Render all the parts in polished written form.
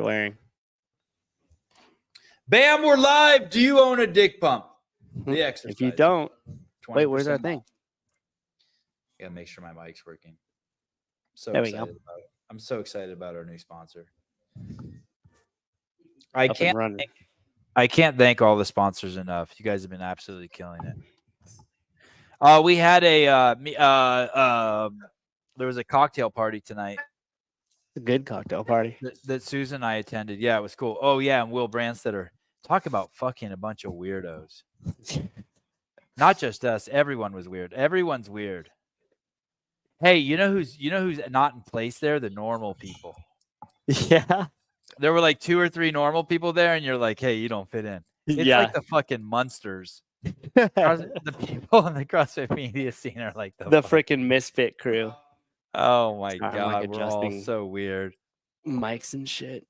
wearing? Bam, we're live. Do you own a dick pump? The exercise. If you don't, wait, where's our thing? Gotta make sure my mic's working. So there we excited go. about it. I'm so excited about our new sponsor. I can't thank all the sponsors enough. You guys have been absolutely killing it. We had there was a cocktail party tonight. A good cocktail party that Susan and I attended. Yeah, it was cool. Oh yeah, and Will Brandstetter. Talk about fucking a bunch of weirdos. Not just us. Everyone was weird. Everyone's weird. Hey, you know who's not in place there? The normal people. Yeah. There were like 2 or 3 normal people there, and you're like, hey, you don't fit in. It's like the fucking monsters. The people in the CrossFit media scene are like the freaking misfit crew. Oh my God, like we're all so weird. Mics and shit.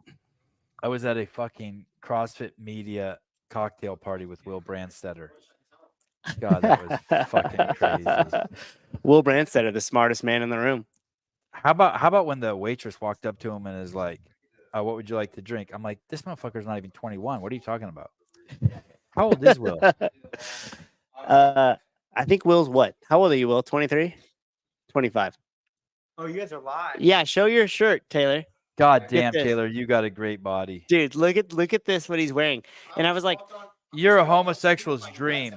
I was at a fucking CrossFit media cocktail party with Will Brandstetter. God, that was fucking crazy. Will Brandstetter, the smartest man in the room. How about when the waitress walked up to him and is like, what would you like to drink? I'm like, this motherfucker's not even 21. What are you talking about? How old is Will? I think Will's what? How old are you, Will? 23? 25. Oh, you guys are live. Yeah, show your shirt, Taylor. God damn, Taylor, you got a great body. Dude, look at this, what he's wearing. And I was like, you're a homosexual's dream.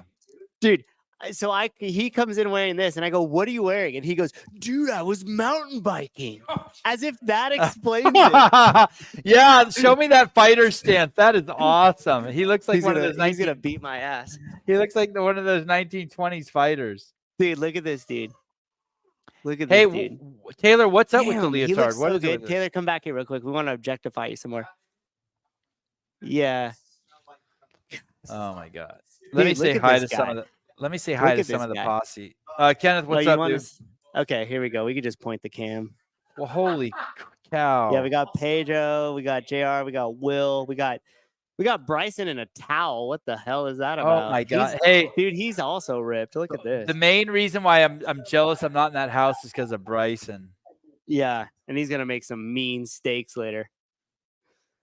Dude, so he comes in wearing this, and I go, what are you wearing? And he goes, dude, I was mountain biking. As if that explains it. Yeah, show me that fighter stance. That is awesome. He looks like one of those. He's gonna beat my ass. He looks like one of those 1920s fighters. Dude, look at this dude. Look at this dude. Taylor, what's up with the leotard? He looks what so is good. Taylor, come back here real quick. We want to objectify you some more. Yeah. Oh my God. Let me say hi to some of the. Let me say hi to some of the posse. Kenneth, what's up, dude? Okay, here we go. We can just point the cam. Well, holy cow. Yeah, we got Pedro, we got JR, we got Will, we got Bryson in a towel. What the hell is that about? Oh my God. Hey, dude, he's also ripped. Look at this. The main reason why I'm jealous I'm not in that house is because of Bryson. Yeah, and he's gonna make some mean steaks later.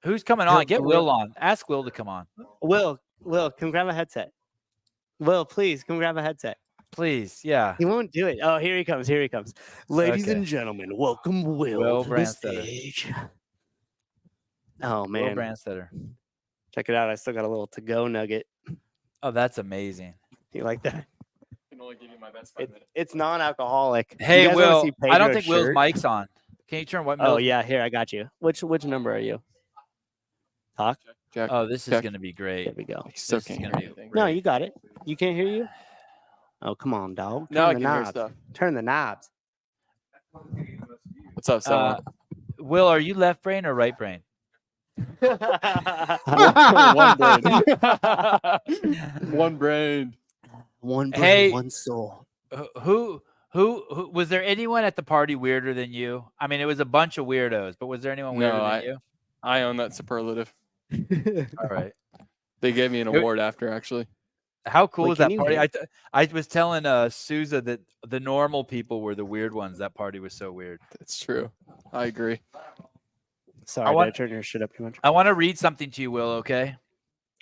Who's coming on? Get Will on. Ask Will to come on. Will, come grab a headset. Will, please come grab a headset. Please, yeah. He won't do it. Oh, here he comes. Here he comes. Ladies and gentlemen, welcome Will to the stage. Oh man, Will Brandstetter. Check it out. I still got a little to-go nugget. Oh, that's amazing. You like that? I can only give you my best 5 minutes. It's non-alcoholic. Hey, Will, I don't think Will's mic's on. Can you turn what? Oh yeah, here I got you. Which number are you? Talk. Jack. Oh, this is gonna be great. There we go. So can't hear anything. No, you got it. You can't hear you. Oh, come on, dog. No, I can hear stuff. Turn the knobs. What's up, Selma? Will, are you left brain or right brain? One brain. One brain. One brain, hey, one soul. Who was there anyone at the party weirder than you? I mean, it was a bunch of weirdos, but was there anyone weirder than you? I own that superlative. All right. They gave me an award after, actually. How cool was that party? I was telling Souza that the normal people were the weird ones. That party was so weird. That's true. I agree. Sorry, did I turn your shit up too much? I want to read something to you, Will, okay?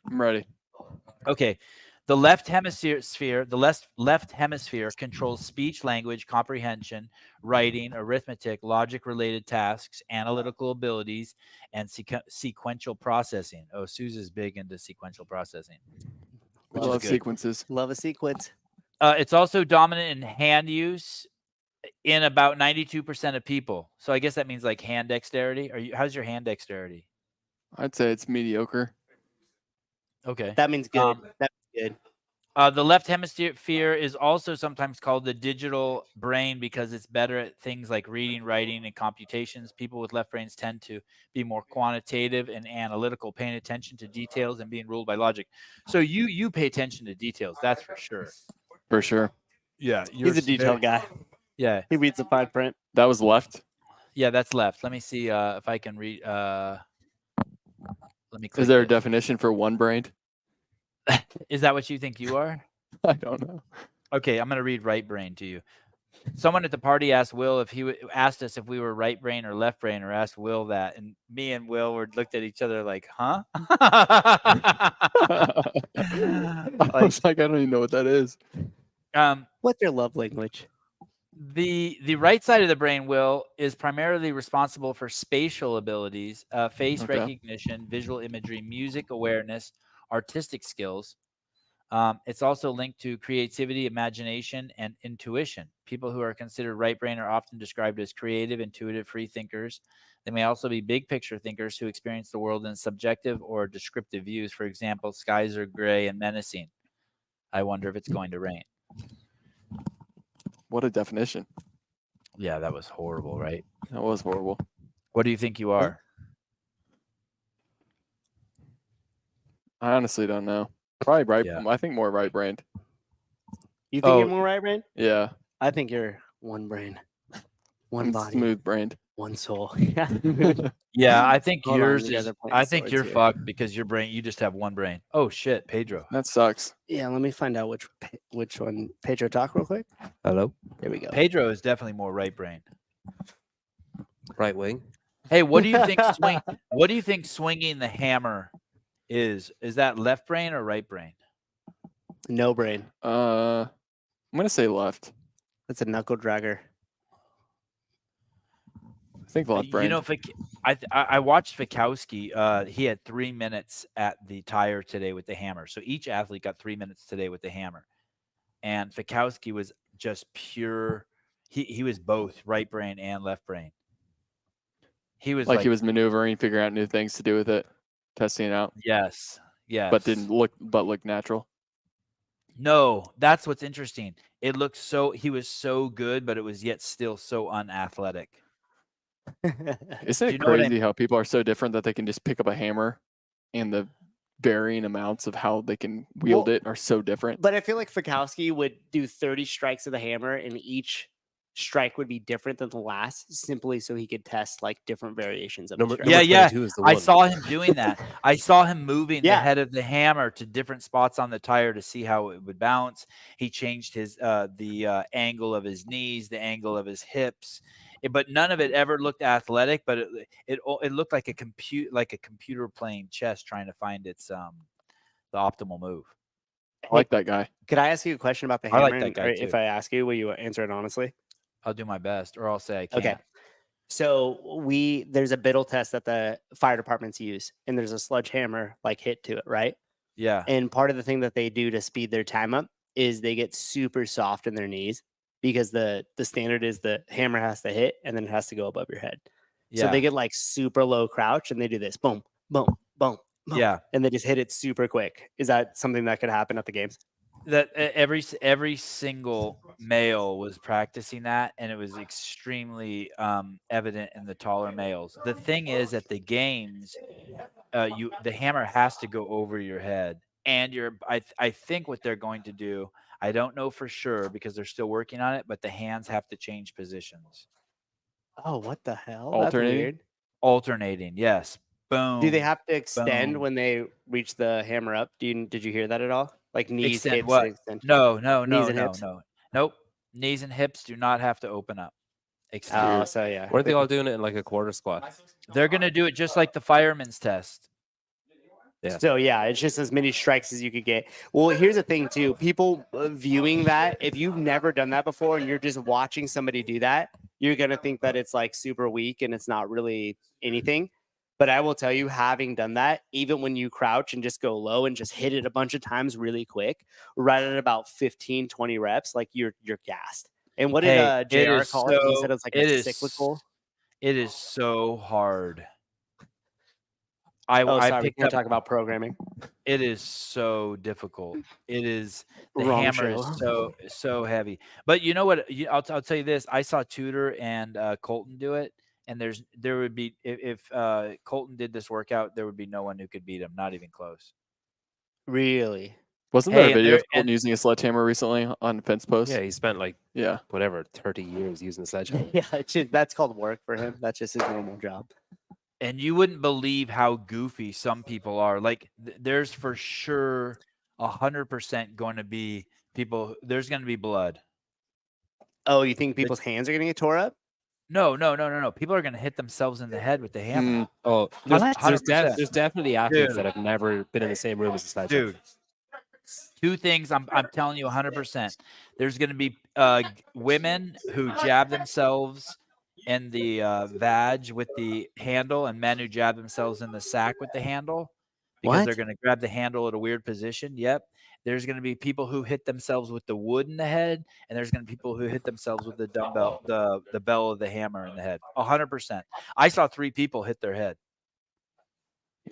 I'm ready. Okay. The left hemisphere controls speech, language, comprehension, writing, arithmetic, logic-related tasks, analytical abilities, and sequential processing. Oh, Souza's big into sequential processing. Love sequences. Love a sequence. It's also dominant in hand use in about 92% of people. So I guess that means like hand dexterity. How's your hand dexterity? I'd say it's mediocre. Okay. That means good. That's good. The left hemisphere is also sometimes called the digital brain because it's better at things like reading, writing, and computations. People with left brains tend to be more quantitative and analytical, paying attention to details and being ruled by logic. So you pay attention to details, that's for sure. For sure. Yeah. He's a detail guy. Yeah. He reads the fine print. That was left? Yeah, that's left. Let me see if I can read. Let me click Is there a definition for one-brained? Is that what you think you are? I don't know. Okay, I'm going to read right brain to you. Someone at the party asked Will if asked us if we were right brain or left brain, or asked Will that, and me and Will looked at each other like, huh? I was like, I don't even know what that is. What's your love language? The right side of the brain, Will, is primarily responsible for spatial abilities, face Okay. recognition, visual imagery, music awareness, artistic skills. It's also linked to creativity, imagination, and intuition. People who are considered right brain are often described as creative, intuitive, free thinkers. They may also be big picture thinkers who experience the world in subjective or descriptive views. For example, skies are gray and menacing. I wonder if it's going to rain. What a definition. Yeah, that was horrible, right? That was horrible. What do you think you are? I honestly don't know. Probably right. Yeah. I think more right brained. You think you're more right brain? Yeah. I think you're one brain, one I'm body, smooth brained. one soul. Yeah, I think Hold on, yours you guys is. are playing I think swords you're here. fucked because your brain. You just have one brain. Oh shit, Pedro. That sucks. Yeah, let me find out which one. Pedro, talk real quick. Hello, There we go. Pedro is definitely more right brain. right wing. Hey, what do you think? What do you think swinging the hammer is? Is that left brain or right brain? No brain. I'm gonna say left. That's a knuckle dragger. I think left brain. You know, I watched Fikowski. He had 3 minutes at the tire today with the hammer. So each athlete got 3 minutes today with the hammer. And Fikowski was just pure. He was both right brain and left brain. He was like he was maneuvering, figuring out new things to do with it, testing it out. Yes. Yes. But look natural. No, that's what's interesting. It looked he was so good, but it was yet still so unathletic. Isn't it crazy how people are so different that they can just pick up a hammer and the varying amounts of how they can wield it are so different? But I feel like Fikowski would do 30 strikes of the hammer, and each strike would be different than the last, simply so he could test like different variations of the strike. Yeah. I saw him doing that. I saw him moving the Yeah. head of the hammer to different spots on the tire to see how it would bounce. He changed his the angle of his knees, the angle of his hips. But none of it ever looked athletic, but it looked like a computer playing chess trying to find its the optimal move. I like that guy. Could I ask you a question about the hammer? I like that guy If too. I ask you, will you answer it honestly? I'll do my best, or I'll say I can't. Okay. So there's a Biddle test that the fire departments use, and there's a sledgehammer like hit to it, right? Yeah. And part of the thing that they do to speed their time up is they get super soft in their knees, because the standard is the hammer has to hit and then it has to go above your head. Yeah. So they get like super low crouch and they do this boom, boom, boom, boom. Yeah. And they just hit it super quick. Is that something that could happen at the games? That every single male was practicing that, and it was extremely evident in the taller males. The thing is, at the games, the hammer has to go over your head, and I think what they're going to do, I don't know for sure because they're still working on it, but the hands have to change positions. Oh, what the hell? Alternating? That's weird. Alternating, yes. Boom. Do they have to extend boom. when they reach the hammer up? Did you hear that at all? Like knees, Extend hips, what? extend. No, Knees and hips? Nope. Knees and hips do not have to open up. Extend. Oh, so yeah. Weren't they all doing it in like a quarter squat? They're gonna do it just like the fireman's test. Yeah. So yeah, it's just as many strikes as you could get. Well, here's the thing too. People viewing that, if you've never done that before and you're just watching somebody do that, you're going to think that it's like super weak and it's not really anything. But I will tell you, having done that, even when you crouch and just go low and just hit it a bunch of times really quick, right at about 15, 20 reps, like you're gassed. And what did JR call it? He said it's like a cyclical. It is so hard. Sorry, we picked can't up. talk about programming. It is so difficult. It is the Wrong hammer show. is so heavy. But you know what? I'll tell you this. I saw Tudor and Colton do it, and there would be if Colton did this workout, there would be no one who could beat him. Not even close. Really? Wasn't there a video of Colton using a sledgehammer recently on fence posts? Yeah, he spent like 30 years using the sledgehammer. Yeah, that's called work for him. That's just his normal job. And you wouldn't believe how goofy some people are. Like there's for sure 100% going to be people. There's going to be blood. Oh, you think people's hands are going to get tore up? No. People are going to hit themselves in the head with the hammer. Oh, What? there's definitely athletes Dude. that have never been in the same room as a sledgehammer. Dude, two things I'm telling you 100%. There's going to be women who jab themselves in the vag with the handle, and men who jab themselves in the sack with the handle because What? they're going to grab the handle at a weird position. Yep. There's going to be people who hit themselves with the wood in the head, and there's going to be people who hit themselves with the dumbbell, the bell of the hammer in the head. 100%. I saw 3 people hit their head.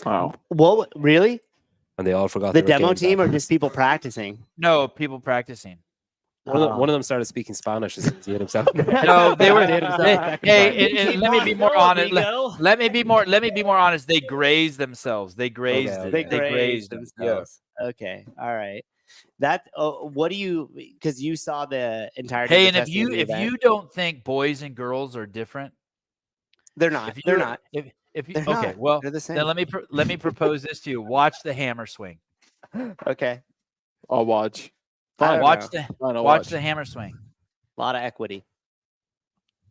Wow. Well, really? And they all forgot The they were demo games team at. or just people practicing? No, people practicing. One of them started speaking Spanish as soon as he hit himself. No, they were. They hit himself They, back in hey, time. and let me be more honest. Amigo. Let me be more honest. They grazed themselves. They grazed Okay, it. They They grazed them. Yeah. themselves. Okay. All right. That. What do you? Because you saw the entirety. Hey, of the and testing of the if event. you don't think boys and girls are different, They're not. if They're you not. if you They're okay, not. well They're the same. then let me propose this to you. Watch the hammer swing. Okay. I'll watch. I Fine. don't Watch know. the Fine, I'll watch watch. the hammer swing. A lot of equity.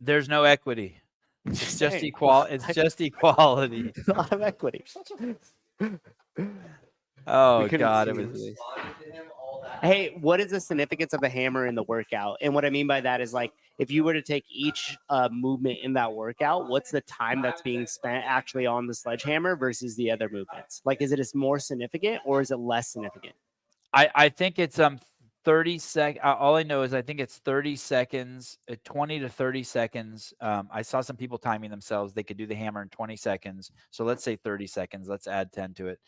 There's no equity. It's just Hey, It's just equality. A lot of equity. Oh couldn't God, see it was. his Hey, what is the significance of the hammer in the workout? And what I mean by that is like if you were to take each movement in that workout, what's the time that's being spent actually on the sledgehammer versus the other movements? Like, is it more significant or is it less significant? I think it's 30 seconds. All I know is I think it's 30 seconds, 20 to 30 seconds. I saw some people timing themselves. They could do the hammer in 20 seconds. So let's say 30 seconds. Let's add 10 to it.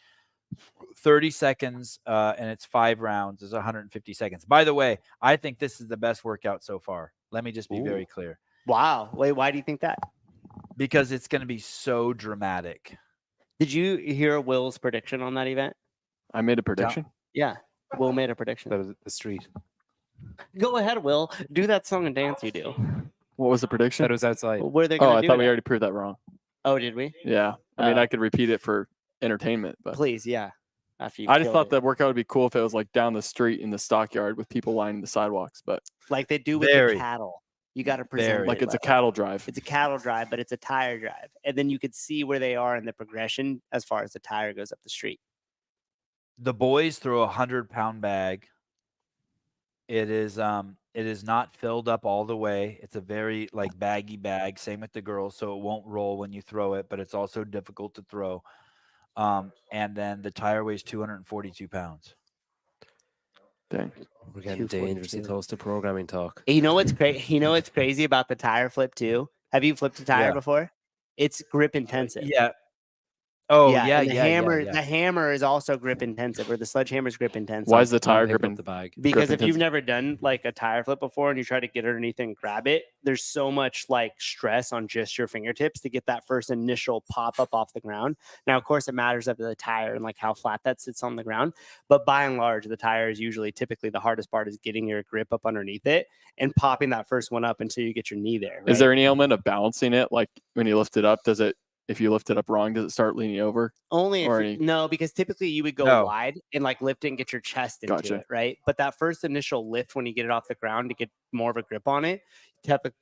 30 seconds, and it's 5 rounds is 150 seconds. By the way, I think this is the best workout so far. Let me just be very clear. Wow. Wait, why do you think that? Because it's going to be so dramatic. Did you hear Will's prediction on that event? I made a prediction. Yeah. Will made a prediction. That was the street. Go ahead, Will. Do that song and dance you do. What was the prediction? That was outside. Where they Oh, gonna I do thought it we at? already proved that wrong. Oh, did we? Yeah. I mean, I could repeat it for entertainment, but Please, yeah. After you I just killed thought it. that workout would be cool if it was like down the street in the stockyard with people lining the sidewalks, but like they do with Very. the cattle. You got to present Very. like it it's a like- cattle drive. It's a cattle drive, but it's a tire drive, and then you could see where they are in the progression as far as the tire goes up the street. The boys throw 100-pound bag. It is not filled up all the way. It's a very like baggy bag. Same with the girls, so it won't roll when you throw it, but it's also difficult to throw. And then the tire weighs 242 pounds. Dang. We're getting 242. dangerously close to programming talk. You know what's crazy? You know what's crazy about the tire flip too? Have you flipped a tire Yeah. before? It's grip intensive. Yeah. Oh, yeah, and the yeah, hammer, yeah. the hammer is also grip intensive, or the sledgehammer is grip intensive. Why is the tire Pick up gripping? the bag? Because grip if you've intensive? never done like a tire flip before and you try to get underneath and grab it, there's so much like stress on just your fingertips to get that first initial pop up off the ground. Now, of course, it matters of the tire and like how flat that sits on the ground. But by and large, the tire is usually typically the hardest part is getting your grip up underneath it and popping that first one up until you get your knee there. Is right? there any element of balancing it? Like when you lift it up, does it? If you lift it up wrong, does it start leaning over? Only or if any- no, because typically you would go No. wide and like lift it and get your chest into Gotcha. it, right? But that first initial lift when you get it off the ground to get more of a grip on it,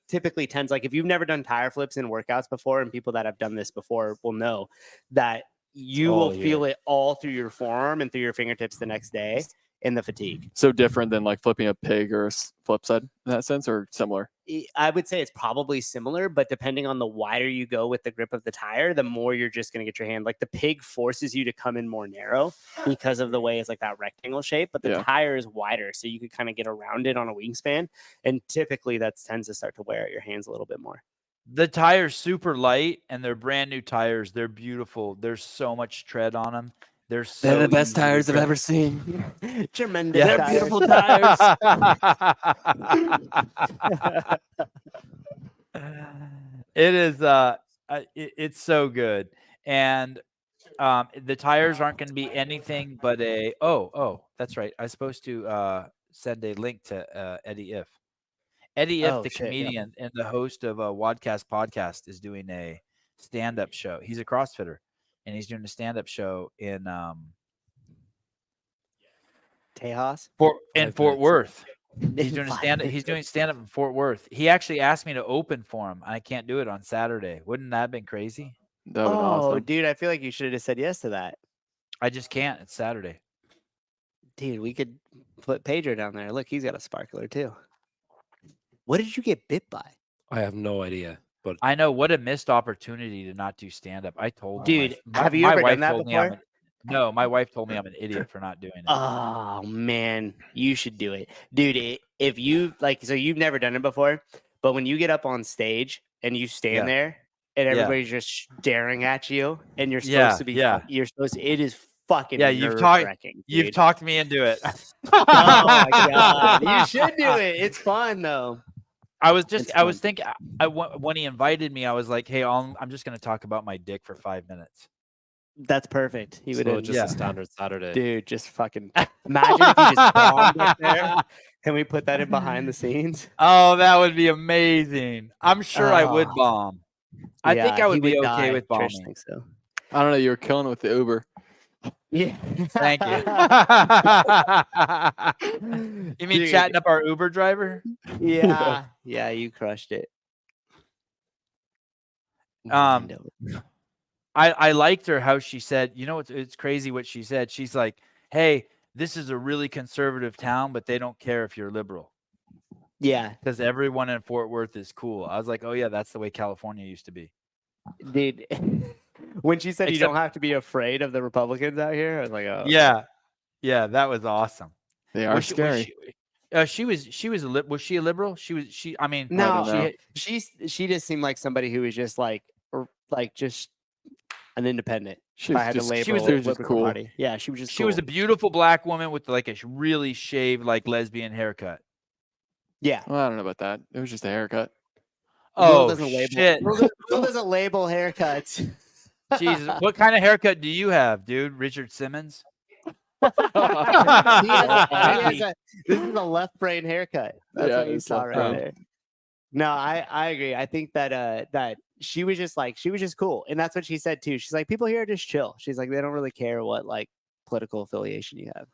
typically tends like if you've never done tire flips in workouts before, and people that have done this before will know that you will feel it all through your forearm and through your fingertips the next day in the fatigue. So different than like flipping a pig or a flip side in that sense, or similar? I would say it's probably similar, but depending on the wider you go with the grip of the tire, the more you're just going to get your hand. Like the pig forces you to come in more narrow because of the way it's like that rectangle shape, but the Yeah. tire is wider. So you could kind of get around it on a wingspan. And typically that tends to start to wear out your hands a little bit more. The tire's super light, and they're brand new tires. They're beautiful. There's so much tread on them. They're They're the so best easy to tires I've grip. ever seen. Tremendous. Yeah. tires. Beautiful tires. It is it's so good. And the tires aren't going to be anything but a that's right. I was supposed to send a link to Eddie Ifft. Eddie Ifft, Oh, the shit, yeah. comedian and the host of a Wadcast podcast, is doing a stand-up show. He's a CrossFitter, and he's doing a stand-up show in Tejas. Fort 5 Worth. He's doing stand up in Fort Worth. He actually asked me to open for him. I can't do it on Saturday. Wouldn't that have been crazy? That would awesome. Dude, I feel like you should have just said yes to that. I just can't. It's Saturday. Dude, we could put Pedro down there. Look, he's got a sparkler too. What did you get bit by? I have no idea. But I know, what a missed opportunity to not do stand up. I told Dude, my, have you my ever wife done that told me before? no, my wife told me I'm an idiot for not doing it. Oh man, you should do it, dude. If you like, so you've never done it before, but when you get up on stage and you stand there and everybody's just staring at you, and you're supposed to be, you're supposed to, it is fucking you've talked me into it. Oh my god, you should do it. It's fun though. I was thinking, when he invited me, I was like, hey, I'm just going to talk about my dick for 5 minutes. That's perfect. He would just a standard Saturday. Dude, just fucking imagine if you just bombed up there. Can we put that in behind the scenes? Oh, that would be amazing. I'm sure I would bomb. I think I would be okay with bombing. Trish thinks so. I don't know. You were killing it with the Uber. Yeah. Thank you. You mean chatting up our Uber driver? Yeah. Yeah, you crushed it. I liked her how she said, you know, it's crazy what she said. She's like, hey, this is a really conservative town, but they don't care if you're liberal. Yeah. Because everyone in Fort Worth is cool. I was like, oh, yeah, that's the way California used to be. Dude, when she said you don't have to be afraid of the Republicans out here, I was like, oh. Yeah. Yeah, that was awesome. They are scary. She was she a liberal? I mean, no, she just seemed like somebody who was just like just an independent. She was just cool. Party. Yeah, she was just. She was a beautiful black woman with like a really shaved, like lesbian haircut. Yeah. Well, I don't know about that. It was just a haircut. Oh, shit. Will doesn't label haircuts. Jesus, what kind of haircut do you have, dude? Richard Simmons? This is a left brain haircut. That's what you saw right there. No, I agree. I think that that she was just cool, and that's what she said too. She's like, people here are just chill. She's like, they don't really care what like political affiliation you have.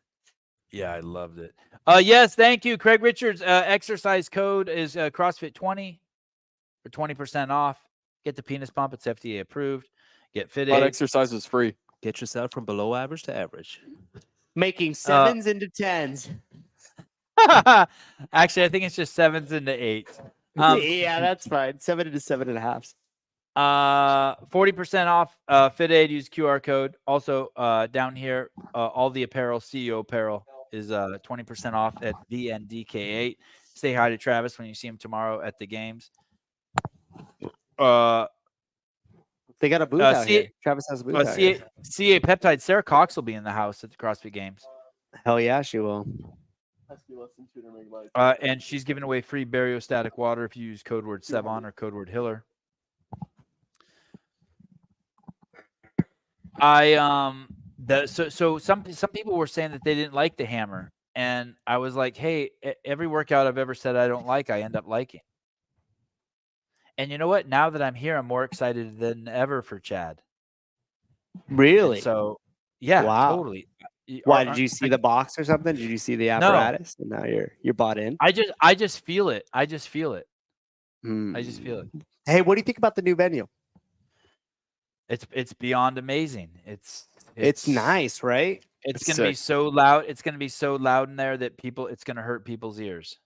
Yeah, I loved it. Yes, thank you, Craig Richards. Exercise code is CrossFit 20 for 20% off. Get the penis pump; it's FDA approved. Get fit. Exercise is free. Get yourself from below average to average. Making 7s into 10s. Actually, I think it's just 7s into 8s. Yeah, that's fine. 7 into 7.5. 40% off Fit Aid. Use QR code. Also, down here, all the apparel, CEO apparel, is 20% off at VNDK8. Say hi to Travis when you see him tomorrow at the games. They got a booth out here. Travis has a booth out here. CA Peptide. Sarah Cox will be in the house at the CrossFit Games. Hell yeah, she will. And she's giving away free bariostatic water if you use code word Sevon or code word Hiller. So some people were saying that they didn't like the hammer, and I was like, hey, every workout I've ever said I don't like, I end up liking. And you know what? Now that I'm here, I'm more excited than ever for Chad. Really? And so, yeah, wow. Totally. Why, did you see the box or something? Did you see the apparatus? No. And now you're bought in. I just feel it. I just feel it. I just feel it. Hey, what do you think about the new venue? It's beyond amazing. It's nice, right? It's gonna be so loud. It's gonna be so loud in there that it's gonna hurt people's ears.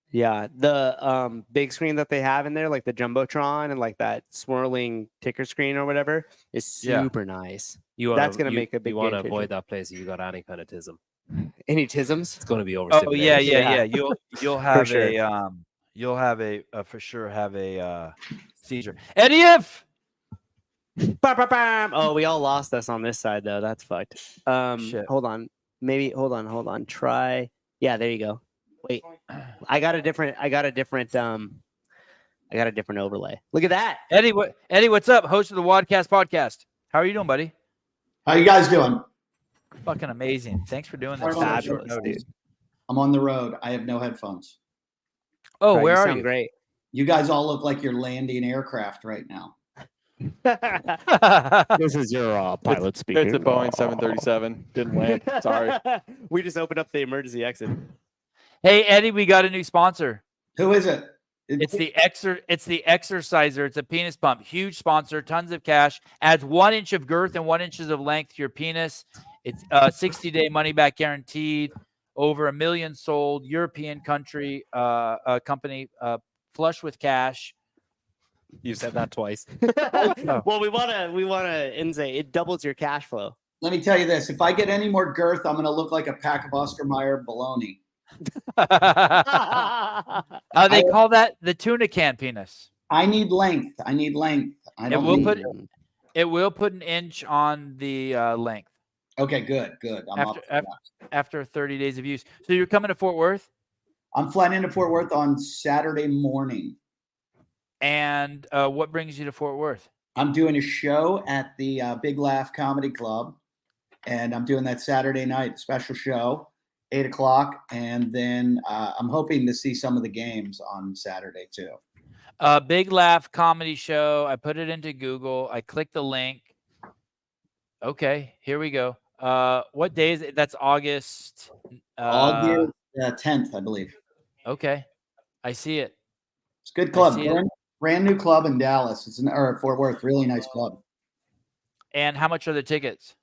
Yeah, the big screen that they have in there, like the Jumbotron and like that swirling ticker screen or whatever, is super nice. That's gonna make a big. You want to avoid that place if you got any kind of tism. Any tisms? It's going to be over. Oh yeah. You'll have you'll have a for sure have a seizure. Eddie Ifft. Oh, we all lost us on this side though. That's fucked. Shit. Hold on. Hold on. Try. Yeah, there you go. Wait, I got a different overlay. Look at that. Eddie, what's up? Host of the Wadcast podcast. How are you doing, buddy? How you guys doing? Fucking amazing. Thanks for doing this. Fabulous, dude. I'm on the road. I have no headphones. Oh, right, where are you? Great. You guys all look like you're landing aircraft right now. This is your pilot speaking. It's a Boeing 737. Didn't land. Sorry. We just opened up the emergency exit. Hey, Eddie, we got a new sponsor. Who is it? It's the Exerciser. It's a penis pump. Huge sponsor. Tons of cash. Adds 1 inch of girth and 1 inch of length to your penis. It's 60-day money back guaranteed. Over 1 million sold. European company. Flush with cash. You said that twice. Well, we want to say it doubles your cash flow. Let me tell you this. If I get any more girth, I'm going to look like a pack of Oscar Mayer bologna. They call that the tuna can penis. I need length. I will put an inch on the length. Okay, good. After 30 days of use. So you're coming to Fort Worth? I'm flying into Fort Worth on Saturday morning. And what brings you to Fort Worth? I'm doing a show at the Big Laugh Comedy Club, and I'm doing that Saturday night special show, 8 o'clock, and then I'm hoping to see some of the games on Saturday too. Big Laugh Comedy Show. I put it into Google. I clicked the link. Okay, here we go. What day is it? That's August. August 10th, I believe. Okay, I see it. It's a good club. Brand new club in Dallas. Or Fort Worth. Really nice club. And how much are the tickets?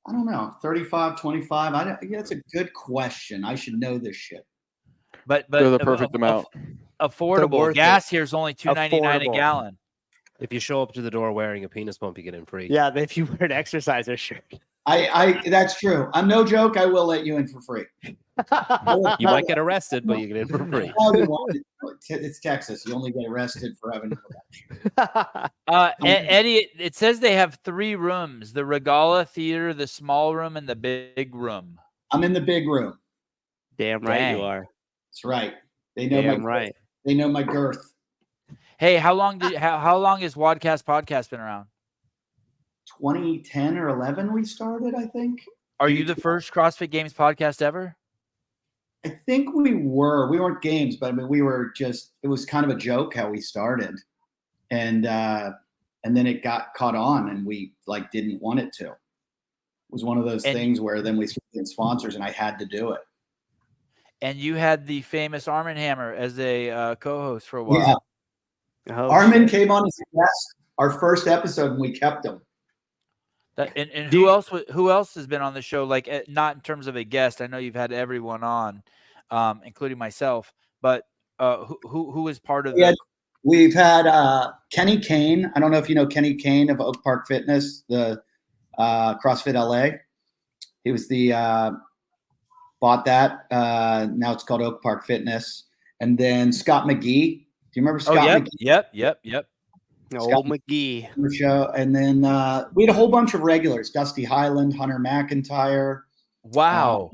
I don't know. 35, 25. That's a good question. I should know this shit. But they're the perfect amount. Affordable. Gas here is only $2.99 a gallon. If you show up to the door wearing a penis pump, you get in free. Yeah, if you wear an Exerciser shirt. That's true. I'm no joke. I will let you in for free. You might get arrested, but you get in for free. It's Texas. You only get arrested for having Eddie, it says they have 3 rooms: the Regala Theater, the small room, and the big room. I'm in the big room. Damn right you are. That's right. They know They know my girth. Hey, how long has Wadcast Podcast been around? 2010 or 11 we started, I think. Are you the first CrossFit Games podcast ever? I think we were. We weren't games, but I mean, we were just. It was kind of a joke how we started, and then it got caught on, and we didn't want it to. It was one of those things where then we started getting sponsors, and I had to do it. And you had the famous Armin Hammer as a co-host for a while. Yeah. Armin came on as a guest our first episode, and we kept him. And who else has been on the show? Not in terms of a guest. I know you've had everyone on, including myself. But who is part of that? We've had Kenny Kane. I don't know if you know Kenny Kane of Oak Park Fitness, the CrossFit LA. He was bought that. Now it's called Oak Park Fitness. And then Scott McGee. Do you remember Scott McGee? Yep. Old McGee. Show. And then we had a whole bunch of regulars: Dusty Highland, Hunter McIntyre. Wow,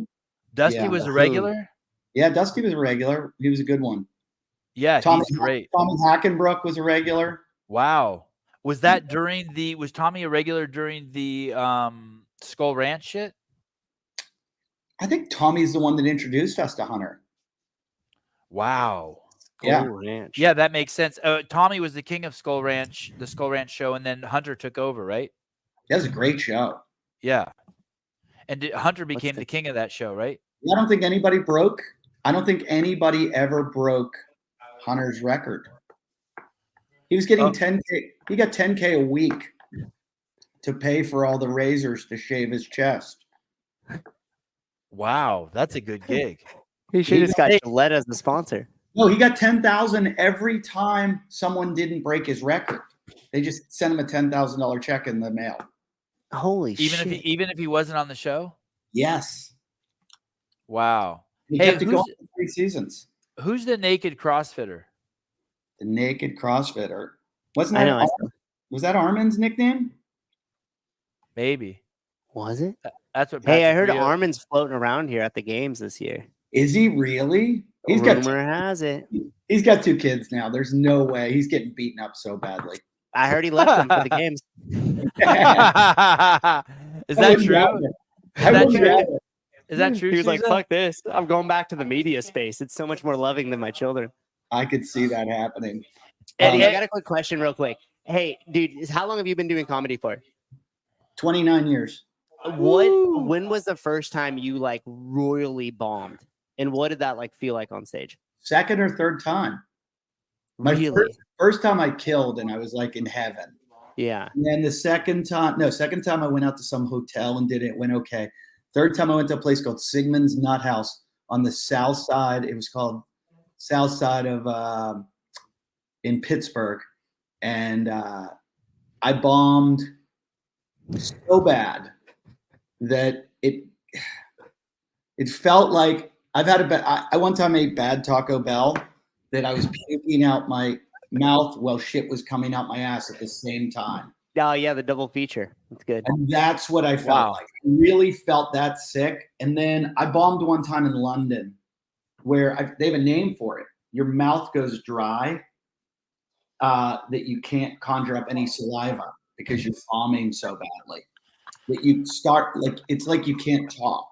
Dusty was a regular. Yeah, Dusty was a regular. He was a good one. Yeah, he's great. Tommy Hackenbrook was a regular. Wow, was Tommy a regular during the Skull Ranch shit? I think Tommy's the one that introduced us to Hunter. Wow. Ranch. Yeah, that makes sense. Tommy was the king of Skull Ranch, the Skull Ranch show, and then Hunter took over, right? That was a great show. Yeah. And Hunter became the king of that show, right? I don't think anybody ever broke Hunter's record. He was getting $10K. He got $10K a week to pay for all the razors to shave his chest. Wow, that's a good gig. He should have just got Gillette as the sponsor. No, he got $10,000 every time someone didn't break his record. They just sent him a $10,000 check in the mail. Holy shit! Even if he wasn't on the show. Yes. Wow. He kept it going for 3 seasons. Who's the naked CrossFitter? The naked CrossFitter. Wasn't that? Was that Armin's nickname? Maybe. Was it? That's what. Hey, I heard Armin's floating around here at the games this year. Is he really? Rumor has it. He's got 2 kids now. There's no way he's getting beaten up so badly. I heard he left them for the games. Is that true? Is that true? He was like, "Fuck this! I'm going back to the media space. It's so much more loving than my children." I could see that happening. Eddie, I got a quick question, real quick. Hey, dude, how long have you been doing comedy for? 29 years. When was the first time you royally bombed? And what did that like feel like on stage? Second or third time. My Really? first time I killed and I was like in heaven. Yeah. And then the second time I went out to some hotel and did it. It went okay. Third time I went to a place called Sigmund's Nut House on the south side. It was called south side of in Pittsburgh. And I bombed so bad that it felt like I one time ate bad Taco Bell that I was puking out my mouth while shit was coming out my ass at the same time. Oh yeah, the double feature. That's good. And that's what I felt like. I really felt that sick. And then I bombed one time in London where they have a name for it. Your mouth goes dry that you can't conjure up any saliva because you're bombing so badly that you start like it's like you can't talk.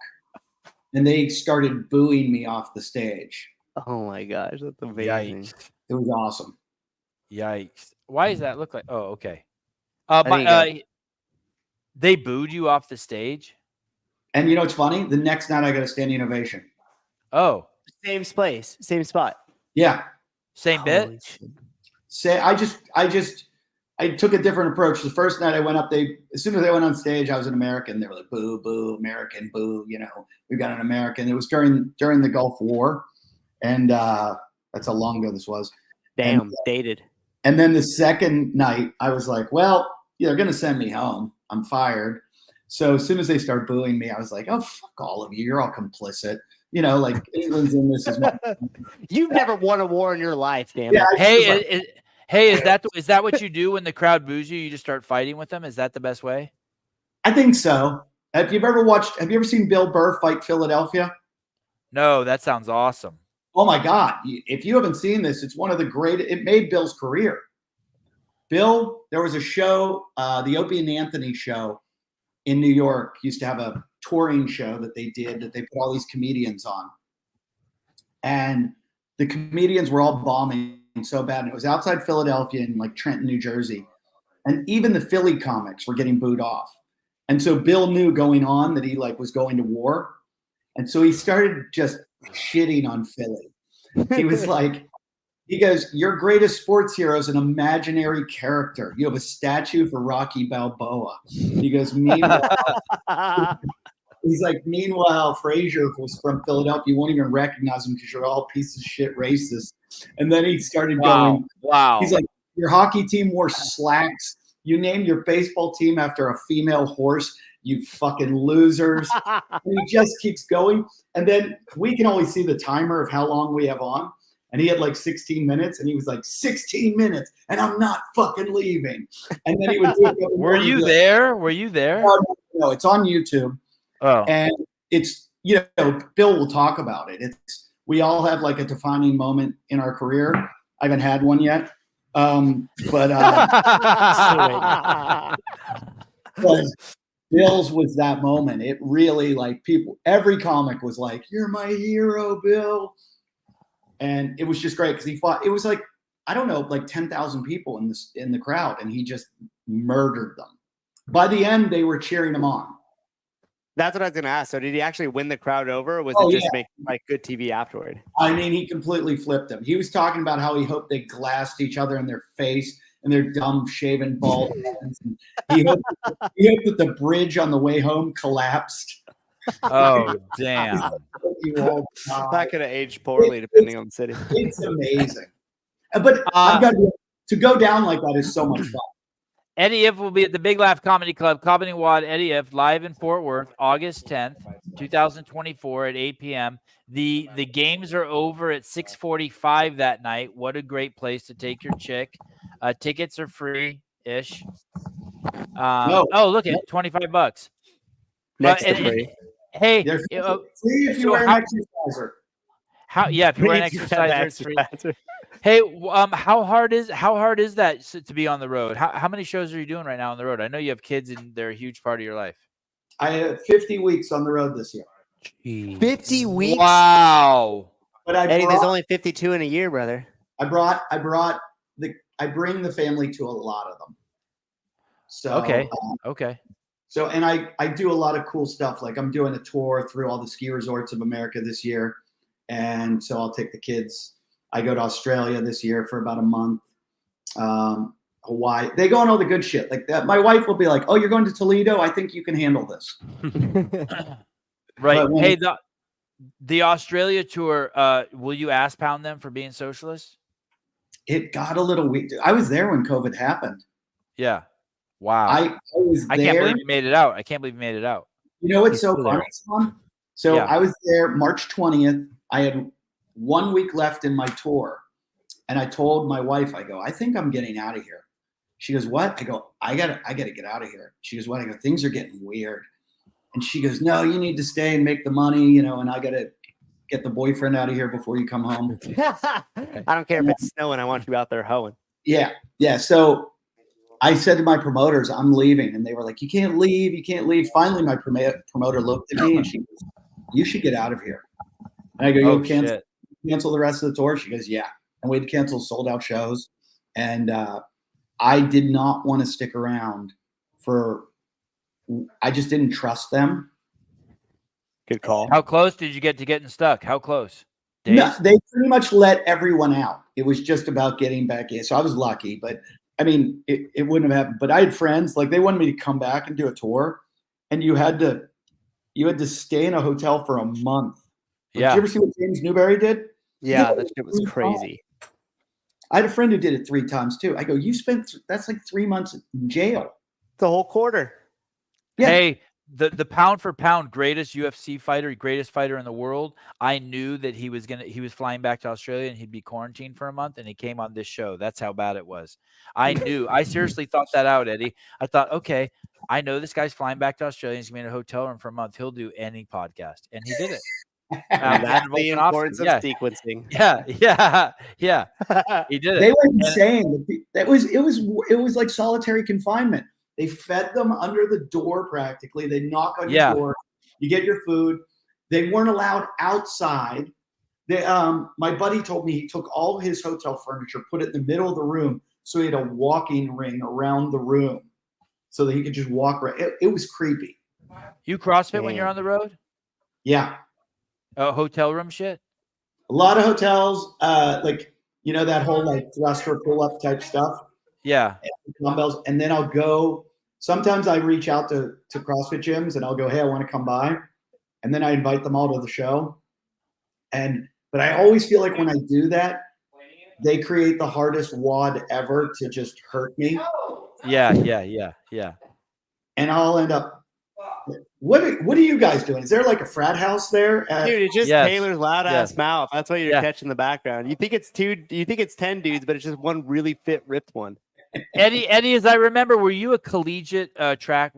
And they started booing me off the stage. Oh my gosh, that's amazing. Yikes. It was awesome. Yikes. Why does that look like? Oh, okay. They booed you off the stage? And you know what's funny? The next night I got a standing ovation. Oh. Same place, same spot. Yeah. Same bit? I took a different approach. The first night I went up, as soon as I went on stage, I was an American. They were like, boo, boo, American, boo. You know, we got an American. It was during the Gulf War. And that's how long ago this was. Damn, and, dated. And then the second night, I was like, well, they're going to send me home. I'm fired. So as soon as they start booing me, I was like, oh, fuck all of you. You're all complicit. You know, like England's in this. You've never won a war in your life, damn yeah, it. Is that what you do when the crowd boos you? You just start fighting with them? Is that the best way? I think so. Have you ever seen Bill Burr fight Philadelphia? No, that sounds awesome. Oh my God. If you haven't seen this, it's one of the it made Bill's career. Bill, there was a show, the Opie and Anthony show in New York used to have a touring show that they put all these comedians on. And the comedians were all bombing so bad. And it was outside Philadelphia in like Trenton, New Jersey. And even the Philly comics were getting booed off. And so Bill knew going on that he like was going to war. And so he started just shitting on Philly. He was like, he goes, your greatest sports hero is an imaginary character. You have a statue for Rocky Balboa. He goes, meanwhile, he's like, meanwhile, Frazier was from Philadelphia. You won't even recognize him because you're all piece of shit racist. And then he started going, wow. He's like, your hockey team wore slacks. You named your baseball team after a female horse. You fucking losers. And he just keeps going. And then we can only see the timer of how long we have on. And he had like 16 minutes. And he was like, 16 minutes. And I'm not fucking leaving. And then he would do it. Were you there? Were you there? No, it's on YouTube. Oh. And it's, you know, Bill will talk about it. We all have like a defining moment in our career. I haven't had one yet. But Bill's was that moment. It really like every comic was like, you're my hero, Bill. And it was just great because he fought. It was like, I don't know, like 10,000 people in the crowd, and he just murdered them. By the end, they were cheering him on. That's what I was going to ask. So did he actually win the crowd over, or was it just make like good TV afterward? I mean, he completely flipped them. He was talking about how he hoped they glassed each other in their face and their dumb shaven bald heads. He hoped that the bridge on the way home collapsed. Oh, damn. That could have aged poorly depending on the city. It's amazing. But to go down like that is so much fun. Eddie Ifft will be at the Big Laugh Comedy Club, Comedy Wad, Eddie Ifft, live in Fort Worth, August 10th, 2024 at 8 p.m. The games are over at 6:45 that night. What a great place to take your chick. Tickets are free-ish. Oh, look at it, $25. Next to free. Hey, free if you wear an exerciser. If you wear an exerciser, it's free. Hey, how hard is that to be on the road? How many shows are you doing right now on the road? I know you have kids and they're a huge part of your life. I had 50 weeks on the road this year. Jeez. 50 weeks? Wow. But Eddie, there's only 52 in a year, brother. I bring the family to a lot of them. So okay. So, and I do a lot of cool stuff. Like I'm doing a tour through all the ski resorts of America this year. And so I'll take the kids. I go to Australia this year for about a month. Hawaii. They go on all the good shit like that. My wife will be like, "Oh, you're going to Toledo? I think you can handle this." Right. Hey, the Australia tour, will you ass pound them for being socialists? It got a little weak. I was there when COVID happened. Yeah. Wow. I was there. I can't believe you made it out. I can't believe you made it out. You know what's so funny, Son? So Yeah. I was there March 20th. I had 1 week left in my tour. And I told my wife, I go, I think I'm getting out of here. She goes, what? I go, I gotta get out of here. She goes, what? I go, things are getting weird. And she goes, no, you need to stay and make the money, you know, and I gotta get the boyfriend out of here before you come home. I don't care if it's snowing. I want you out there hoeing. Yeah. Yeah. So I said to my promoters, I'm leaving. And they were like, you can't leave. You can't leave. Finally, my promoter looked at me and she goes, you should get out of here. And I go, you'll cancel the rest of the tour? She goes, yeah. And we had to cancel sold out shows. And I did not want to stick around I just didn't trust them. Good call. How close did you get to getting stuck? How close? No, they pretty much let everyone out. It was just about getting back in. So I was lucky, but I mean, it wouldn't have happened. But I had friends, like they wanted me to come back and do a tour, and you had to stay in a hotel for a month. Like, Yeah. did you ever see what James Newberry did? Yeah, that shit was crazy. I had a friend who did it 3 times too. I go, you spent that's like 3 months in jail. The whole quarter. Yeah. Hey, the pound for pound greatest UFC fighter, greatest fighter in the world. I knew that he was flying back to Australia and he'd be quarantined for a month, and he came on this show. That's how bad it was. I seriously thought that out, Eddie. I thought, okay, I know this guy's flying back to Australia. He's gonna be in a hotel room for a month. He'll do any podcast, and he did it. That's the importance of sequencing. Yeah. He did it. They were insane. It was like solitary confinement. They fed them under the door practically. They knock on your door. You get your food. They weren't allowed outside. My buddy told me he took all his hotel furniture, put it in the middle of the room, so he had a walking ring around the room so that he could just walk around. It was creepy. You CrossFit when you're on the road? Yeah. Hotel room shit? A lot of hotels, like, you know, that whole like thruster pull-up type stuff. Yeah. Dumbbells. And then I'll go, sometimes I reach out to CrossFit gyms and I'll go, hey, I want to come by. And then I invite them all to the show. But I always feel like when I do that, they create the hardest WOD ever to just hurt me. Yeah. And I'll end up, what are you guys doing? Is there like a frat house there? Dude, it's just Taylor's loud ass mouth. That's what you're catching in the background. You think it's 10 dudes, but it's just one really fit, ripped one. Eddie, as I remember, were you a collegiate track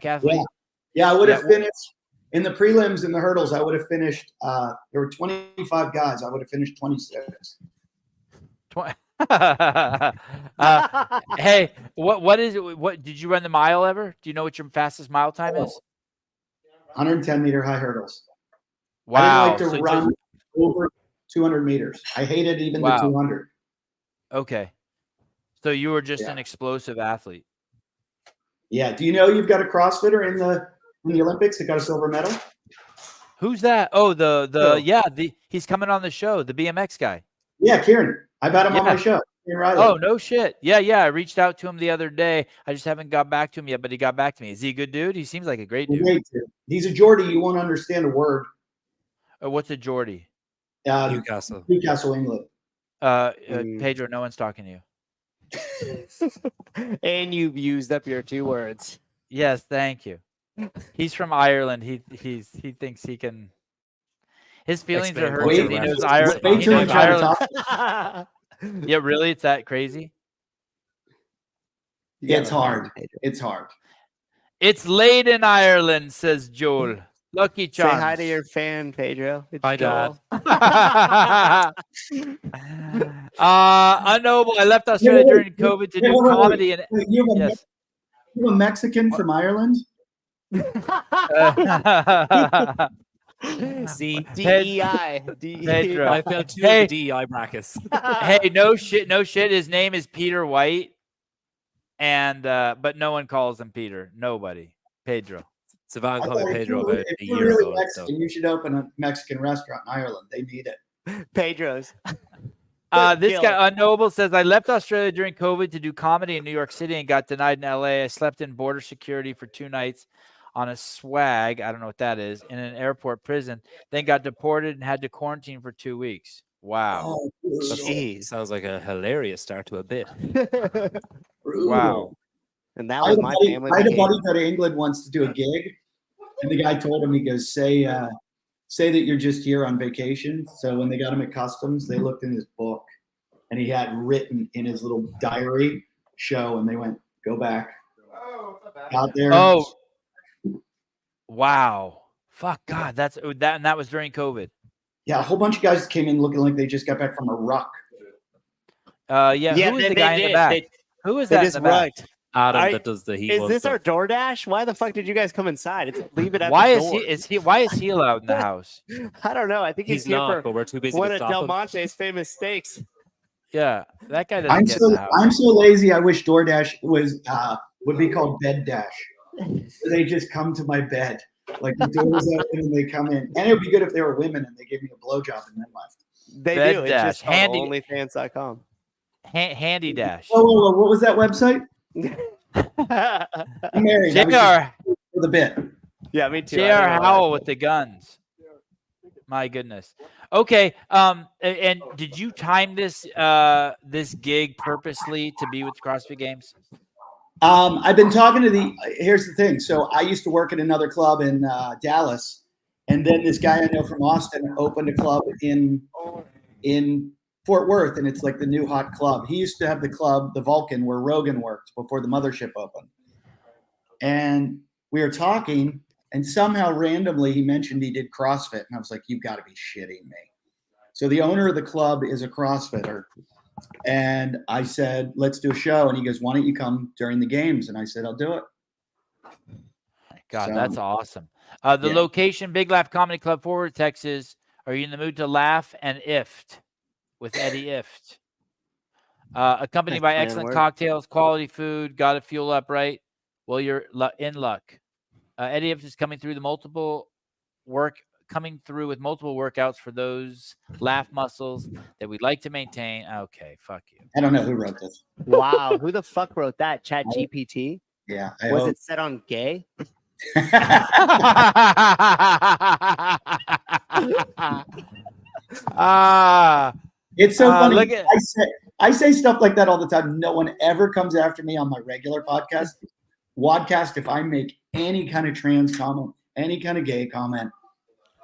athlete? Yeah, I would have finished in the prelims and the hurdles. I would have finished. There were 25 guys. I would have finished 26. Hey, what is it? What did you run the mile ever? Do you know what your fastest mile time is? 110 meter high hurdles. Wow. I didn't like to run over 200 meters. I hated even the 200. Okay. So you were just an explosive athlete. Yeah. Do you know you've got a CrossFitter in the Olympics that got a silver medal? Who's that? Oh, he's coming on the show, the BMX guy. Yeah, Kieran. I've had him on my show. Oh, no shit. Yeah. I reached out to him the other day. I just haven't got back to him yet, but he got back to me. Is he a good dude? He seems like a great dude. He's a Geordie. You won't understand a word. What's a Geordie? Newcastle, England. Pedro, no one's talking to you. And you've used up your 2 words. Yes, thank you. He's from Ireland. He thinks he can. His feelings are hurt. He knows Ireland. Yeah, really? It's that crazy? It's hard. It's hard. It's late in Ireland, says Joel. Lucky charms. Say hi to your fan, Pedro. It's hi, Joel. Dad. Unknowable. I left Australia during COVID to do comedy. And you a Mexican from Ireland? See, DEI. Pedro. I fell to the DEI brackets. Hey, no shit. His name is Peter White, and but no one calls him Peter. Nobody. Pedro. Savon I called thought me if Pedro you're, about if a you're year really ago. Mexican, you should open a Mexican restaurant in Ireland. They need it. Pedro's. This Kill. guy, Unknowable, says, I left Australia during COVID to do comedy in New York City and got denied in LA. I slept in border security for 2 nights on a swag, I don't know what that is, in an airport prison, then got deported and had to quarantine for 2 weeks. Wow. Oh, brutal. Jeez. Sounds like a hilarious start to a bit. Brutal. Wow. And that was my family. I had a behavior. buddy go to England once to do a gig, and the guy told him, he goes, say that you're just here on vacation. So when they got him at customs, they looked in his book, and he had written in his little diary, show, and they went, go back. Out there. Oh, wow. Fuck God. That was during COVID. Yeah, a whole bunch of guys came in looking like they just got back from a ruck. Yeah. Who was the guy in the back? Who was that in the back? Adam that does the heat. Is this our DoorDash? Why the fuck did you guys come inside? Leave it at Why the door. why is he allowed in the house? I don't know. I think he's here not, for but we're too busy one to of stop Del him. Monte's famous steaks. Yeah, that guy doesn't get in the house. I'm so lazy. I wish DoorDash was would be called Bed Dash. They just come to my bed, like the doors open and they come in. And it would be good if they were women and they gave me a blowjob and then left. They Bed do. It's Dash. just Handy. onlyfans.com. Handy Dash. Oh, what was that website? I'm married. I was JR just for the bit. Yeah, me too. JR Howell with the guns. My goodness. Okay. And did you time this this gig purposely to be with the CrossFit Games? I've been talking to here's the thing. So I used to work at another club in Dallas, and then this guy I know from Austin opened a club in Fort Worth, and it's like the new hot club. He used to have the club, the Vulcan, where Rogan worked before the mothership opened. And we were talking, and somehow randomly he mentioned he did CrossFit, and I was like, "You've got to be shitting me." So the owner of the club is a CrossFitter. And I said, let's do a show. And he goes, why don't you come during the games? And I said, I'll do it. God, So, that's awesome. The location, Big Laugh Comedy Club, Fort Worth, Texas. Are you in the mood to laugh and Ifft with Eddie Ifft? Accompanied by excellent cocktails, quality food, got to fuel up, right? Well, you're in luck. Eddie Ifft is coming through with multiple workouts for those laugh muscles that we'd like to maintain. Okay, fuck you. I don't know who wrote this. Wow, who the fuck wrote that? Chat GPT? Yeah. Was it set on gay? It's so funny. Look I say stuff like that all the time. No one ever comes after me on my regular podcast. Wadcast, if I make any kind of trans comment, any kind of gay comment,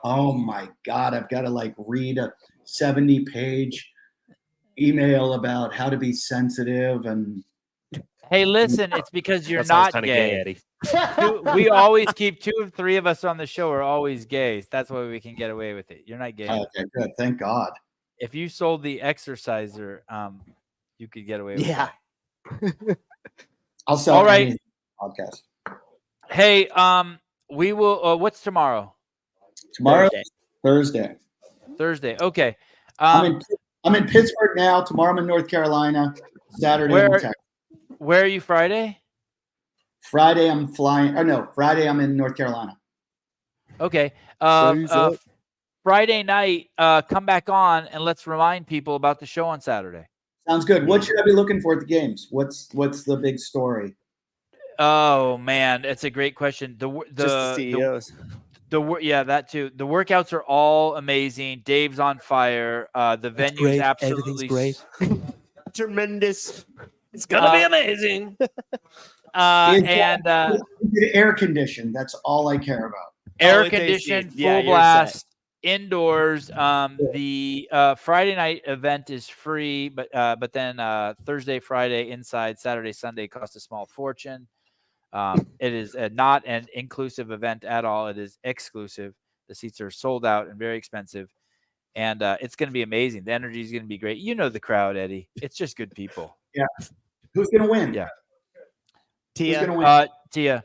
oh my God, I've got to like read a 70-page email about how to be sensitive. And hey, listen, it's because you're not gay. Eddie. We always keep 2 of 3 of us on the show are always gays. That's why we can get away with it. You're not gay. Okay, good. Thank God. If you sold the exerciser, you could get away with it. I'll sell all right. Podcast. Hey, we will. What's tomorrow? Tomorrow, Thursday. Okay. I'm in Pittsburgh now. Tomorrow I'm in North Carolina. Saturday I'm in Texas. Where are you Friday? Friday I'm flying. Or no, Friday I'm in North Carolina. Okay. Friday night, come back on and let's remind people about the show on Saturday. Sounds good. What should I be looking for at the games? What's the big story? Oh man, it's a great question. Just the CEOs. That too. The workouts are all amazing. Dave's on fire. The venue's absolutely everything's great. Tremendous. It's gonna be amazing. Air conditioned. That's all I care about. Air conditioned, full blast, indoors. The Friday night event is free, but then Thursday, Friday inside, Saturday, Sunday costs a small fortune. It is not an inclusive event at all. It is exclusive. The seats are sold out and very expensive. And it's going to be amazing. The energy is going to be great. You know the crowd, Eddie. It's just good people. Yeah. Who's going to win? Yeah. Tia. Who's gonna win? Tia.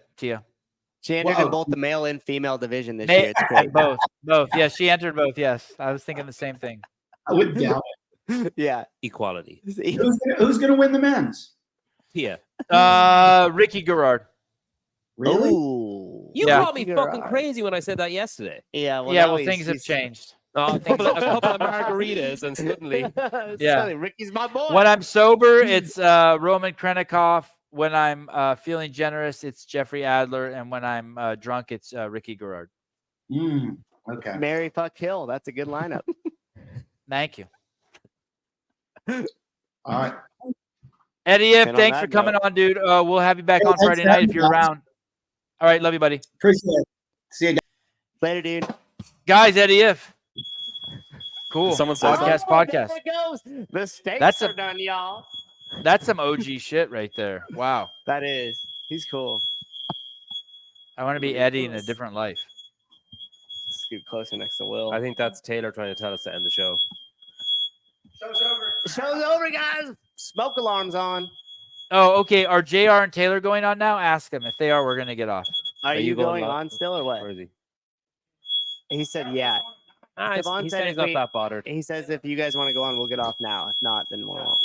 She entered in both the male and female division this year. It's great. Both. Yes, she entered both. Yes. I was thinking the same thing. I wouldn't doubt it. Yeah. Equality. Who's going to win the men's? Tia. Ricky Garrard. Really? Ooh. You Yeah. called me fucking crazy when I said that yesterday. Yeah, well, yeah, now well, things have changed. Oh, a couple of margaritas and suddenly. Yeah. Suddenly, Ricky's my boy. When I'm sober, it's Roman Krennikov. When I'm feeling generous, it's Jeffrey Adler. And when I'm drunk, it's Ricky Garrard. Okay. Marry, fuck, kill. That's a good lineup. Thank you. All right. Eddie Ifft, And on thanks that for coming note- on, dude. We'll have you back Hey, on thanks Friday for night having if you're me, guys. around. All right, love you, buddy. Appreciate it. See you guys. Later, dude. Guys, Eddie Ifft. Cool. Someone say podcast. There it goes. The steaks That's are done, y'all. That's some OG shit right there. Wow. That is. He's cool. I want to be Eddie in a different life. Scoot closer next to Will. I think that's Taylor trying to tell us to end the show. Show's over, guys. Smoke alarm's on. Oh, okay. Are JR and Taylor going on now? Ask them. If they are, we're going to get off. Are you going live? on still or what? Where is he? He said, yeah. Stefan He said said he's if not we- that bothered. He says if you guys want to go on, we'll get off now. If not, then we'll.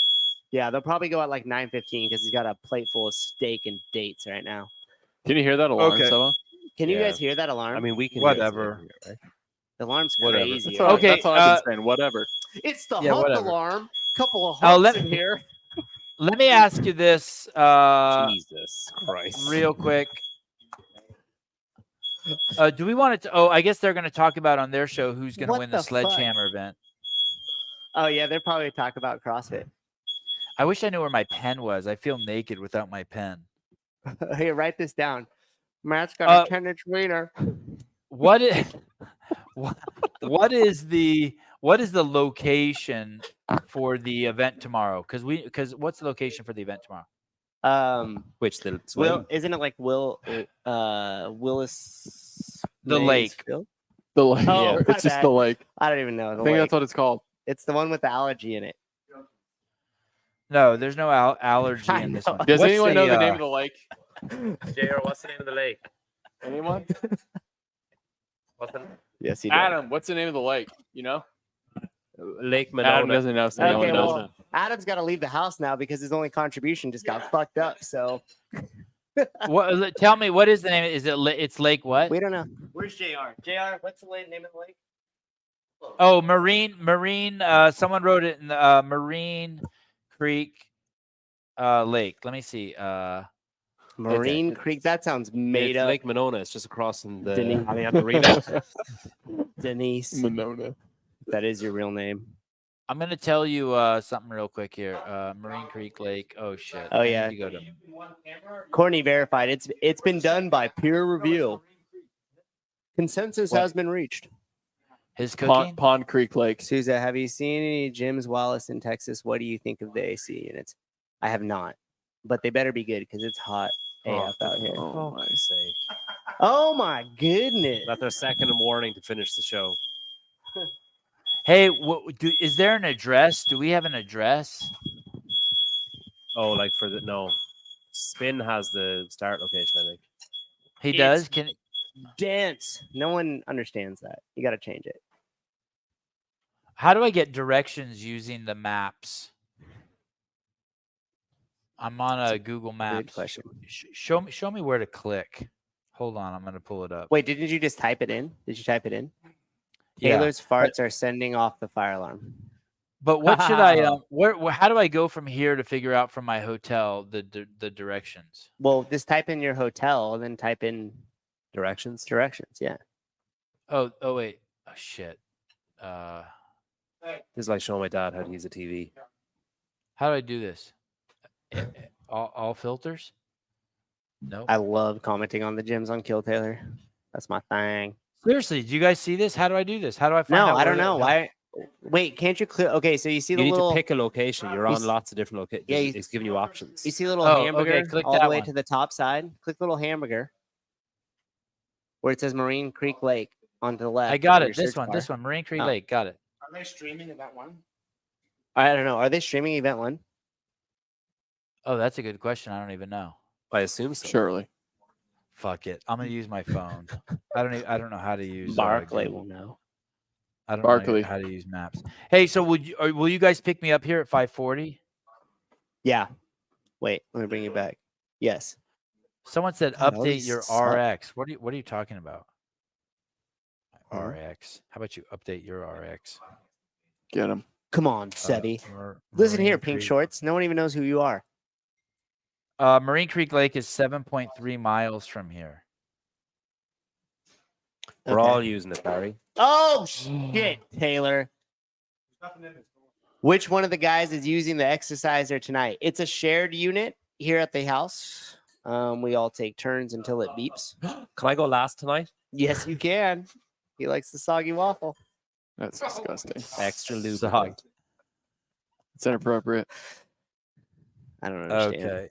Yeah, they'll probably go at like 9:15 because he's got a plate full of steak and dates right now. Can you hear that alarm, Okay. Seba? Can you Yeah. guys hear that alarm? I mean, we can. hear it Whatever. here, right? the alarm's whatever. crazy. That's all, Okay, that's all I've been saying. Whatever. It's the Yeah, hump whatever. alarm. Couple of Oh, humps let- in here. Let me ask you this Jesus Christ. real quick. Do we want to? Oh, I guess they're going to talk about on their show who's going to What win the the fuck? Sledgehammer event. Oh yeah, they're probably talk about CrossFit. I wish I knew where my pen was. I feel naked without my pen. Hey, write this down. Matt's got Uh, a 10-inch wiener. What is what is the location for the event tomorrow? Because what's the location for the event tomorrow? Which the Will, isn't it like Willis? The Mays lake. Field? The lake. Oh, my It's just bad. the lake. I don't even know. The I think lake. that's what it's called. It's the one with the algae in it. No, there's no allergy I in this know. one. Does What's anyone know the name of the lake? JR, what's the name of the lake? Anyone? What's the Yes, he does. Adam, what's the name of the lake? You know? Lake Adam Monona? doesn't know. So Okay, no one knows. well, Adam's got to leave the house now because his only contribution just got fucked up. So What? Tell me, what is the name? Is it? It's Lake what? we don't know. Where's JR? JR, what's the name of the lake? Oh, Marine. Someone wrote it in Marine Creek Lake. Let me see. Marine Creek. That sounds made It's up. Lake Monona. It's just across from the. Denise. I mean, I have to read it. Denise. Monona. That is your real name. I'm gonna tell you something real quick here. Marine Creek Lake. Oh shit. Oh, I need yeah. to go to- Courtney verified. It's been done by peer review. Consensus What? has been reached. His cooking. Pond Creek Lake. Souza, have you seen any gyms Wallace in Texas? What do you think of the AC units? I have not, but they better be good because it's hot AF out here. Oh my. Sake. Oh my goodness! That's their second warning to finish the show. Hey, is there an address? Do we have an address? Oh, like for the no. Spin has the start location, I think. He It's- does. Can Dense. No one understands that. You got to change it. How do I get directions using the maps? I'm on a Google Maps. Good question. Show me where to click. Hold on, I'm gonna pull it up. Wait, didn't you just type it in? Did you type it in? Yeah. Taylor's farts are sending off the fire alarm. But what should I? Where? How do I go from here to figure out from my hotel the directions? Well, just type in your hotel and then type in Directions. directions. Yeah. Oh wait. Oh shit. This is like showing my dad how to use a TV. How do I do this? All filters? No. I love commenting on the gyms on Kill Taylor. That's my thing. Seriously, do you guys see this? How do I do this? How do I find No, out? I don't where know. Why? Wait, can't you clear? Okay, so you see You the need little. to pick a location. You're You on s- lots of different locations. Yeah, It's giving you options. You see the little Oh, okay, hamburger click all the that way one. to the top side? Click the little hamburger where it says Marine Creek Lake on the left. I got of it. your This search one. This bar. one. Marine Creek Oh. Lake. Got it. Are they streaming Event 1? I don't know. Are they streaming Event 1? Oh, that's a good question. I don't even know. I assume so. Surely. Fuck it. I'm gonna use my phone. I don't know how to use Barclay Google. will know. I don't Barkley. know how to use maps. Hey, so will you guys pick me up here at 5:40? Yeah. Wait, let me bring you back. Yes. Someone said God, all update these your suck. RX. What are you talking about? Huh? RX. How about you update your RX? Get him. Come on, Seti. Mar- Listen here, Marine pink Creek. shorts. No one even knows who you are. Marine Creek Lake is 7.3 miles from here. We're Okay. all using it, Barry. Oh shit, Taylor. Which one of the guys is using the exerciser tonight? It's a shared unit here at the house. We all take turns until it beeps. Can I go last tonight? Yes, you can. He likes the soggy waffle. That's disgusting. Extra Suck. lubricant. It's inappropriate. I don't understand. Okay.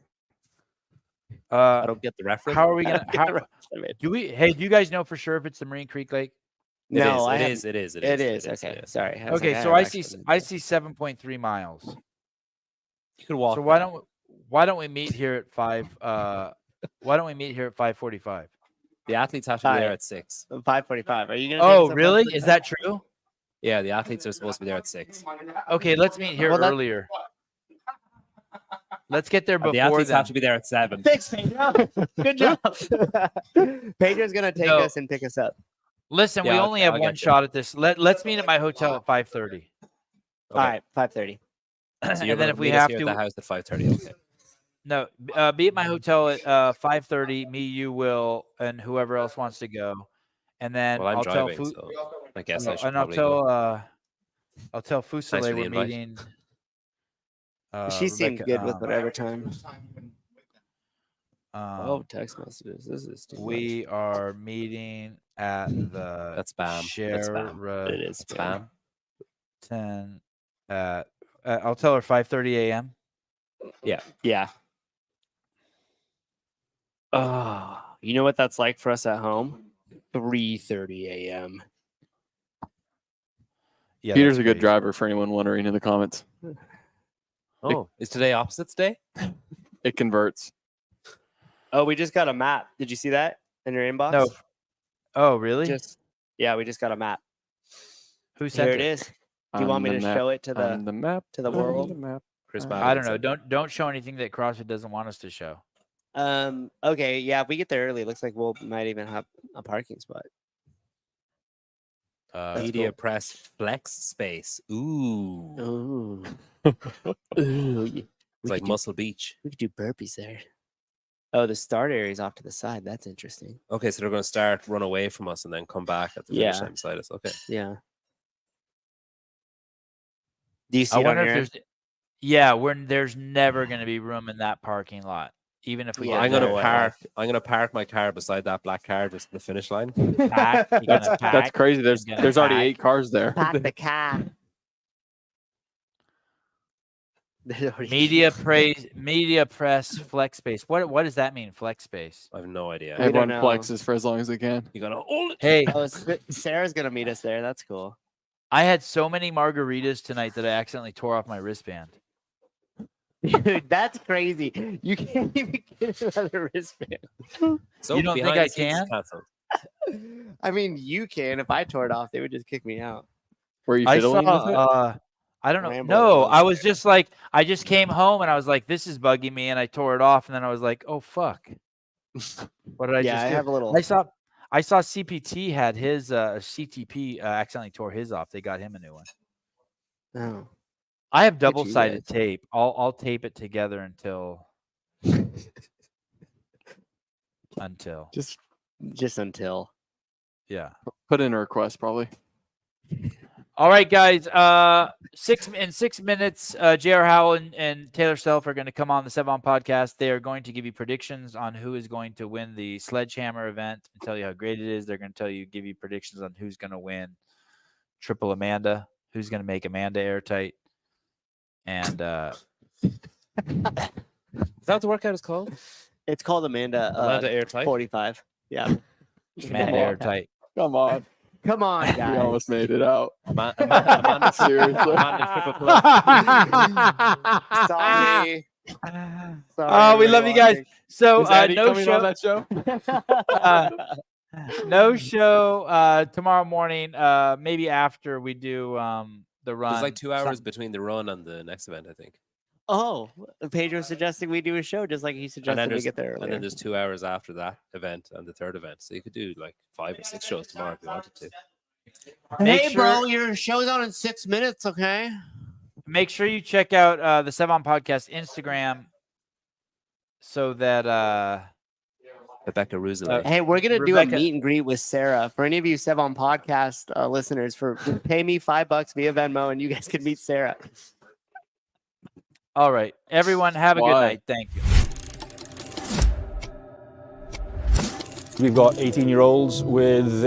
I don't get the reference. How are we gonna? Get How, the rest of it. do we? Hey, do you guys know for sure if it's the Marine Creek Lake? No, I it haven't- is. It is. It is. Okay, it is. sorry. was Okay, like, so have I see actually- 7.3 miles. You could walk. So why don't we meet here at 5? Why don't we meet here at 5:45? The athletes have to be there Hi. at 6. 5:45. Are you gonna? Oh, take us at really? 5:45? Is that true? Yeah, the athletes are supposed to be there at 6. Okay, let's meet here Well, that- earlier. Let's get there The before athletes then. have to be there at 7. Thanks, Pedro. Good job. Pedro's gonna take No. us and pick us up. Listen, we Yeah, only okay, have I'll one get you. shot at this. Let's meet at my hotel at 5:30. All right, 5:30. So And you're then gonna if we meet us have here to, at the house at 5:30. Okay. no, be at my hotel at 5:30. Me, you, Will, and whoever else wants to go. And then Well, I'm I'll tell driving, so I guess I should and I'll probably go. tell for Fusile the we're invite. meeting. She seemed Rebecca, good with whatever time. um, Text messages. This is too we are meeting at the That's spam. That's spam. much. It is Spam. 10 at I'll tell her 5:30 a.m. Yeah. Oh, you know what that's like for us at home? 3:30 a.m. Yeah, Peter's that's a good crazy. driver for anyone wondering in the comments. Oh, is today opposites day? It converts. Oh, we just got a map. Did you see that in your inbox? No. Oh, really? We just got a map. Who sent Here it is. Do you On want me the to map, show it to on the? the map. to the on world? the map. Chris I Madden I don't know. said- Don't show anything that CrossFit doesn't want us to show. Okay, yeah. If we get there early, it looks like we'll might even have a parking spot. Media press flex space. Ooh. Ooh. It's like Muscle Beach. We could do burpees there. Oh, the start area is off to the side. That's interesting. Okay, so they're going to start, run away from us, and then come back at the finish Yeah. line beside us. Okay. Yeah. Do you see I it on wonder your if end? there's. There's never going to be room in that parking lot, even if we. Yeah, get I'm going there to at park. I'm going to park my car beside that black car just at the finish line. Pack. You're gonna That's pack. crazy. There's You're gonna there's already pack. 8 cars there. Pack the car. Media press flex space. What does that mean? Flex space. I have no idea. We don't Everyone know. flexes for as long as they can. You got to hold it. Hey, Oh, Sarah's gonna meet us there. That's cool. I had so many margaritas tonight that I accidentally tore off my wristband. Dude, that's crazy. You can't even get another wristband. So You don't think behind I the scenes, can? it's canceled. I mean, you can. If I tore it off, they would just kick me out. Were you I fiddling with it? saw. I don't know. Rambo No, was. I was just like, I just came home and I was like, this is bugging me, and I tore it off, and then I was like, oh fuck, what did I Yeah, just I do? have a little. I saw CPT had his CTP accidentally tore his off. They got him a new one. Oh. I have you double-sided guys. tape. I'll tape it together until Just until. yeah. Put in a request, probably. All right, guys. 6 minutes. J.R. Howell and Taylor Self are going to come on the Sevon podcast. They are going to give you predictions on who is going to win the Sledgehammer event and tell you how great it is. They're going to give you predictions on who's going to win Triple Amanda, who's going to make Amanda airtight, and Is that what the workout is called? It's called Amanda. Amanda Airtight? 45. Yeah. Amanda airtight. Come on. Come on, We guys. almost made it out. Amanda, Seriously. Amanda triple clutch. Sorry. Oh, we love you guys. So Is Eddie no coming show. on that show? No show tomorrow morning. Maybe after we do the run. There's like 2 hours between the run and the next event, I think. Oh, Pedro's suggesting we do a show just like he And suggested then we there's get there and earlier. then there's 2 hours after that event and the third event. So you could do like 5 or 6 shows tomorrow if you wanted to. Make bro, sure- your show's on in 6 minutes, okay? Make sure you check out the Sevon Podcast Instagram so that Rebecca Rousselet. Hey, we're gonna do a Rebecca- meet and greet with Sarah. For any of you Sevon podcast listeners, just pay me $5 via Venmo, and you guys can meet Sarah. all right, everyone, have a good Why? night. Thank you. We've got 18-year-olds with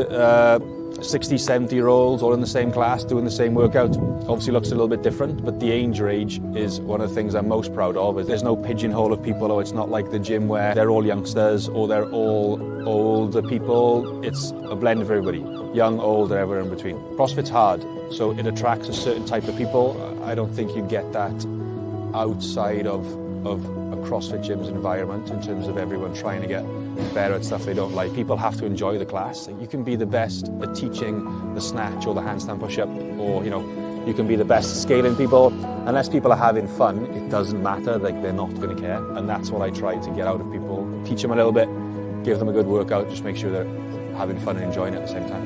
60, 70-year-olds all in the same class doing the same workout. Obviously looks a little bit different, but the age range is one of the things I'm most proud of. There's no pigeonhole of people, or it's not like the gym where they're all youngsters or they're all older people. It's a blend of everybody, young, old, and everywhere in between. CrossFit's hard, so it attracts a certain type of people. I don't think you get that outside of a CrossFit gym's environment in terms of everyone trying to get better at stuff they don't like. People have to enjoy the class. You can be the best at teaching the snatch or the handstand push-up, or you can be the best scaling people. Unless people are having fun, it doesn't matter. Like, they're not going to care, and that's what I try to get out of people. Teach them a little bit, give them a good workout, just make sure they're having fun and enjoying it at the same time.